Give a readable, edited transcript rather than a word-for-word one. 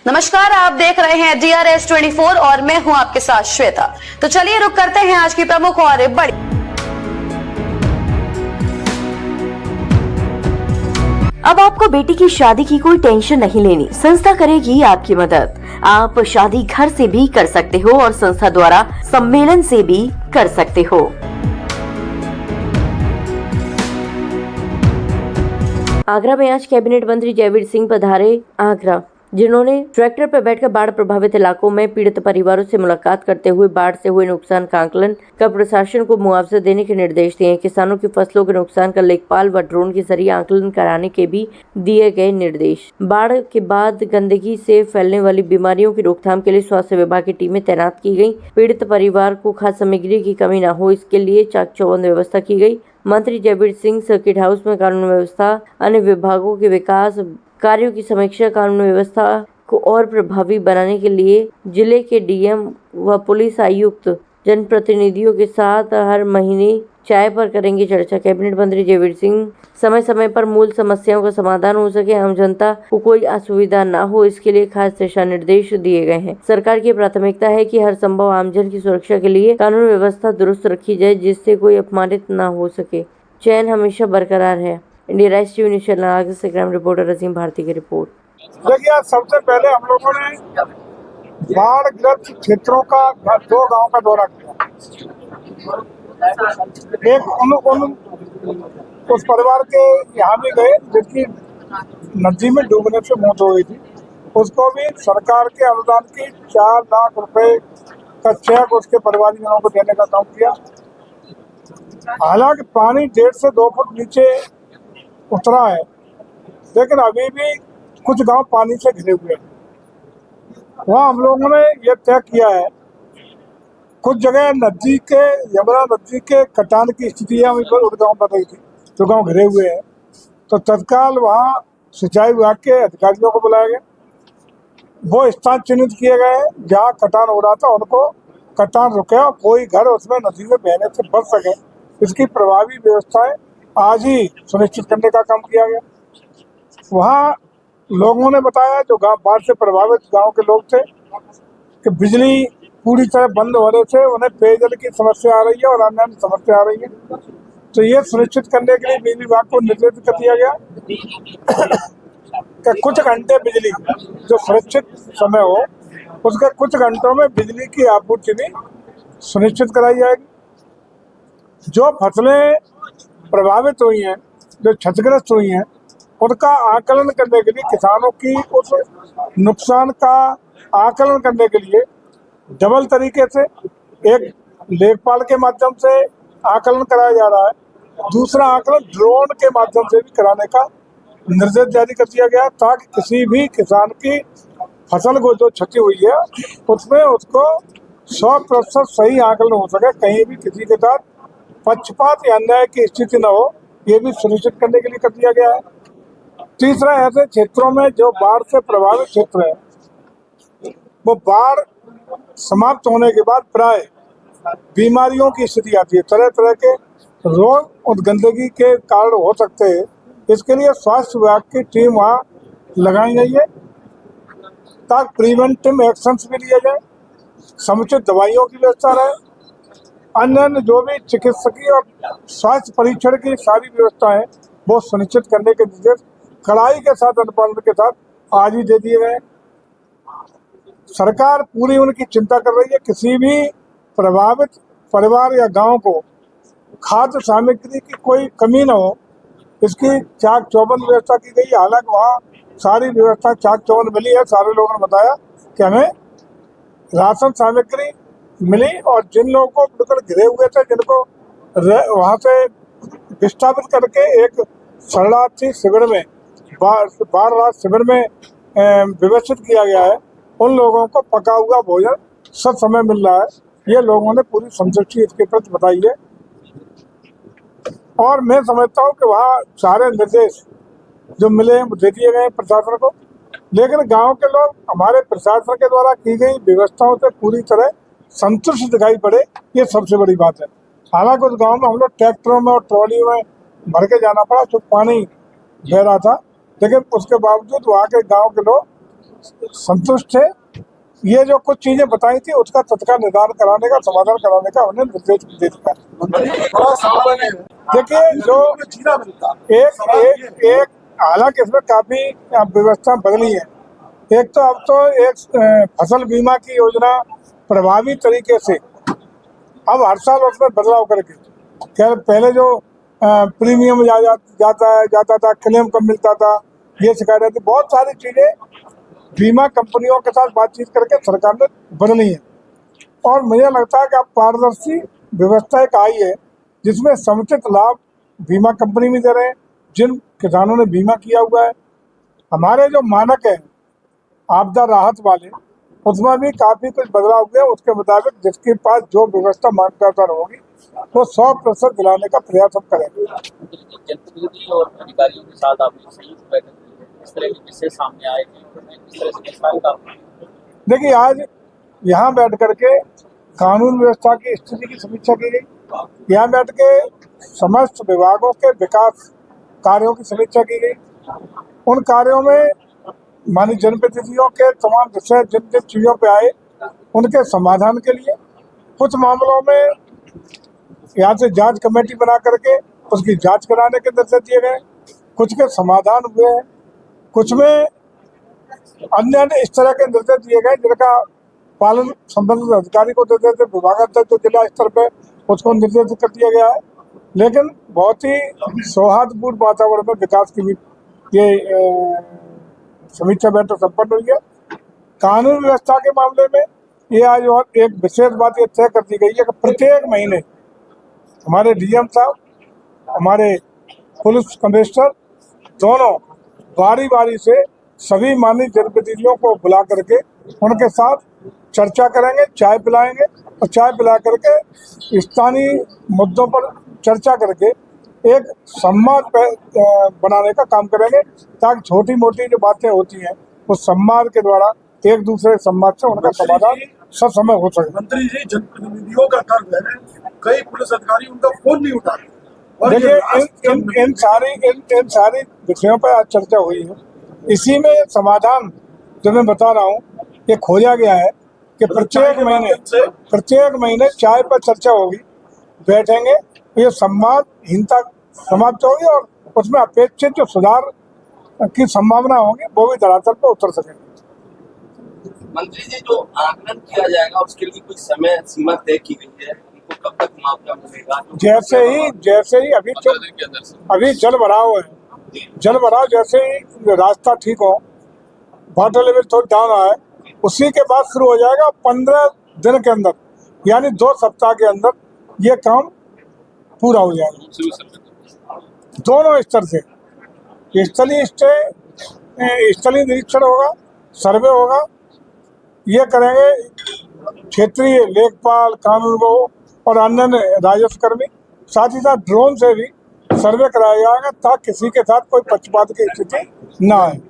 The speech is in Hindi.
नमस्कार, आप देख रहे हैं DRS 24 और मैं हूं आपके साथ श्वेता। तो चलिए रुक करते हैं आज की प्रमुख और बड़ी। अब आपको बेटी की शादी की कोई टेंशन नहीं लेनी। संस्था करेगी आपकी मदद। आप शादी घर से भी कर सकते हो और संस्था द्वारा सम्मेलन से भी कर सकते हो। आगरा में आज कैबिनेट मंत्री जयवीर सिंह पधारे आगरा, जिन्होंने ट्रैक्टर पर बैठकर बाढ़ प्रभावित इलाकों में पीड़ित परिवारों से मुलाकात करते हुए बाढ़ से हुए नुकसान का आकलन कर प्रशासन को मुआवजा देने के निर्देश दिए। किसानों की फसलों के नुकसान का लेखपाल व ड्रोन के जरिए आकलन कराने के भी दिए गए निर्देश। बाढ़ के बाद गंदगी से फैलने वाली बीमारियों की रोकथाम के लिए स्वास्थ्य विभाग की टीमें तैनात की गयी। पीड़ित परिवार को खाद्य सामग्री की कमी न हो, इसके लिए चाक चौबंद व्यवस्था की गयी। मंत्री जयवीर सिंह सर्किट हाउस में कानून व्यवस्था, अन्य विभागों के विकास कार्यों की समीक्षा, कानून व्यवस्था को और प्रभावी बनाने के लिए जिले के डीएम व पुलिस आयुक्त जनप्रतिनिधियों के साथ हर महीने चाय पर करेंगे चर्चा। कैबिनेट मंत्री जयवीर सिंह समय समय पर मूल समस्याओं का समाधान हो सके, आम जनता को कोई असुविधा न हो, इसके लिए खास दिशा निर्देश दिए गए हैं। सरकार की प्राथमिकता है कि हर संभव आमजन की सुरक्षा के लिए कानून व्यवस्था दुरुस्त रखी जाए, जिससे कोई अपमानित न हो सके। चैन हमेशा बरकरार है। India TV news channel Agra से ग्राम रिपोर्टर अजीम भारती की रिपोर्ट। देखिए, सबसे पहले हम लोगों ने बाढ़ग्रस्त क्षेत्रों का 2 गांव का दौरा किया। एक उस परिवार के यहाँ भी गए जिसकी नदी में डूबने से मौत हो गई थी। उसको भी सरकार के अनुदान की 4 लाख रुपए का चेक उसके परिवारजनों को देने का काम किया। हालांकि पानी 1.5 से 2 फुट नीचे उतरा है, लेकिन अभी भी कुछ गांव पानी से घिरे हुए हैं। वहाँ हम लोगों ने ये तय किया है, कुछ जगह नदी के यमुना नदी के कटान की स्थितियाँ उस गाँव पर रही थी, जो गांव घिरे हुए हैं, तो तत्काल वहाँ सिंचाई विभाग के अधिकारियों को बुलाया गया। वो स्थान चिन्हित किए गए हैं जहाँ कटान हो रहा था, उनको कटान रुके और कोई घर उसमें नदी में बहने से बच सके, इसकी प्रभावी व्यवस्थाएं आज ही सुनिश्चित करने का काम किया गया। वहाँ लोगों ने बताया, जो गांव बाढ़ से प्रभावित गांव के लोग थे, कि बिजली पूरी तरह बंद होने से उन्हें पेयजल की समस्या आ रही है और अन्य समस्या आ रही है। तो ये सुनिश्चित करने के लिए बिजली विभाग को निर्देशित कर दिया गया कि कुछ घंटे बिजली जो सुरक्षित समय हो, उसके कुछ घंटों में बिजली की आपूर्ति भी सुनिश्चित कराई जाएगी। जो फसलें प्रभावित हुई हैं, जो क्षतिग्रस्त हुई हैं, उनका आकलन करने के लिए, किसानों की उस नुकसान का आकलन करने के लिए डबल तरीके से, एक लेखपाल के माध्यम से आकलन कराया जा रहा है, दूसरा आकलन ड्रोन के माध्यम से भी कराने का निर्देश जारी कर दिया गया, ताकि किसी भी किसान की फसल को जो क्षति हुई है उसमें उसको 100% सही आकलन हो सके, कहीं भी किसी के साथ पक्षपात या अन्याय की स्थिति न हो, ये भी सुनिश्चित करने के लिए कर दिया गया है। तीसरा, ऐसे क्षेत्रों में जो बाढ़ से प्रभावित क्षेत्र है, वो बाढ़ समाप्त होने के बाद प्राय बीमारियों की स्थिति आती है, तरह तरह के रोग और गंदगी के कारण हो सकते हैं। इसके लिए स्वास्थ्य विभाग की टीम वहाँ लगाई गई है, ताकि प्रिवेंटिव एक्शंस भी लिए जाए, समुचित दवाइयों की व्यवस्था रहे, अन्य जो भी चिकित्सकीय और स्वास्थ्य परीक्षण की सारी व्यवस्थाएं वो सुनिश्चित करने के निर्देश कड़ाई के साथ, अनुपालन के साथ आज ही दे दिए गए। सरकार पूरी उनकी चिंता कर रही है, किसी भी प्रभावित परिवार या गांव को खाद्य सामग्री की कोई कमी न हो, इसकी चाक चौबंद व्यवस्था की गई। हालांकि वहाँ सारी व्यवस्था चाक चौबंद मिली है, सारे लोगों ने बताया कि हमें राशन सामग्री मिली, और जिन लोगों को बिल्कुल घिरे हुए थे, जिनको वहाँ से विस्थापित करके एक शरणार्थी शिविर में, बाढ़ राहत शिविर में व्यवस्थित किया गया है, उन लोगों को पका हुआ भोजन सब समय मिल रहा है। ये लोगों ने पूरी संतुष्टि इसके प्रति बताई है, और मैं समझता हूँ कि वहाँ सारे निर्देश जो मिले हैं वो दे दिए गए प्रशासन को, लेकिन गांव के लोग हमारे प्रशासन के द्वारा की गई व्यवस्थाओं से पूरी तरह संतुष्ट दिखाई पड़े, ये सबसे बड़ी बात है। हालांकि उस गांव में हम लोग ट्रैक्टरों में और ट्रॉली में भर के जाना पड़ा, तो पानी बह रहा था, लेकिन उसके बावजूद वहाँ के गांव के लोग संतुष्ट है। ये जो कुछ चीजें बताई थी उसका तत्काल निदान कराने का, समाधान कराने का उन्हें निर्देश दे दिया। देखिए, जो एक हालांकि इसमें काफी व्यवस्था बदली है। एक तो अब तो एक फसल बीमा की योजना प्रभावी तरीके से अब हर साल उसमें बदलाव करके, क्या पहले जो प्रीमियम जाता था, क्लेम कब मिलता था, ये शिकायत थी, बहुत सारी चीजें बीमा कंपनियों के साथ बातचीत करके सरकार ने बदली है। और मुझे लगता है कि अब पारदर्शी व्यवस्था एक आई है जिसमें समुचित लाभ बीमा कंपनी भी दे रहे हैं जिन किसानों ने बीमा किया हुआ है। हमारे जो मानक है आपदा राहत वाले, उसमें भी काफी कुछ बदलाव हुए। उसके मुताबिक जिसके पास जो व्यवस्था मार्गदर्शन होगी वो 100% दिलाने का प्रयास हम करेंगे। जनप्रतिनिधि और अधिकारियों के साथ आपने संयुक्त बैठक की, इस तरह के विषय सामने आए थे, इस तरह से विस्तार का। देखिए, आज यहाँ बैठ करके कानून व्यवस्था की स्थिति की समीक्षा की गई। यहाँ बैठ के समस्त विभागों के विकास कार्यों की समीक्षा की गई। उन कार्यों में माननीय जनप्रतिनिधियों के तमाम विषय जिन जिन चीजों पे आए उनके समाधान के लिए कुछ मामलों में यहाँ से जांच कमेटी बना करके उसकी जांच कराने के निर्देश दिए गए, कुछ के समाधान हुए हैं, कुछ में अन्य इस तरह के निर्देश दिए गए जिनका पालन संबंधित अधिकारी को देते थे, विभागाध्यक्ष तो जिला स्तर पे उसको निर्देशित कर दिया गया है। लेकिन बहुत ही सौहार्दपूर्ण वातावरण में विकास की भी ये समीक्षा बैठक संपन्न हुई है। कानून व्यवस्था के मामले में ये आज और एक विशेष बात ये तय कर दी गई है कि प्रत्येक महीने हमारे डीएम साहब, हमारे पुलिस कमिश्नर दोनों बारी बारी से सभी माननीय जनप्रतिनिधियों को बुला करके उनके साथ चर्चा करेंगे, चाय पिलाएंगे और चाय पिला करके स्थानीय मुद्दों पर चर्चा करके एक संवाद बनाने का काम करेंगे ताकि छोटी मोटी जो बातें होती हैं उस संवाद के द्वारा एक दूसरे संवाद से उनका समाधान ससमय हो सके। मंत्री जी, जनप्रतिनिधियों का कर्म है, कई पुलिस अधिकारी उनका फोन नहीं उठाते। देखिए, इन सारी विषयों पर आज चर्चा हुई है। इसी में समाधान जो मैं बता रहा हूँ ये खोजा गया है कि प्रत्येक महीने चाय पर चर्चा होगी, बैठेंगे, ये संवादहीनता समाप्त होगी और उसमें अपेक्षित जो सुधार की संभावना होगी वो भी धरातल पर उतर सकेंगे। मंत्री जी, जो आकलन किया जाएगा उसके लिए कोई समय सीमा तय की गई है, उनको कब तक मुआवजा मिलेगा? जैसे ही अभी जल भराव है, जल भराव जैसे ही रास्ता ठीक हो, वाटर लेवल थोड़ा डाउन आए, उसी के बाद शुरू हो जाएगा। 15 दिन के अंदर यानी 2 सप्ताह के अंदर ये काम पूरा हो जाएगा। दोनों स्तर से स्थलीय निरीक्षण होगा, सर्वे होगा, ये करेंगे क्षेत्रीय लेखपाल, कानून गो और अन्य राजस्व कर्मी, साथ ही साथ ड्रोन से भी सर्वे कराया जाएगा ताकि किसी के साथ कोई पक्षपात की स्थिति न आए।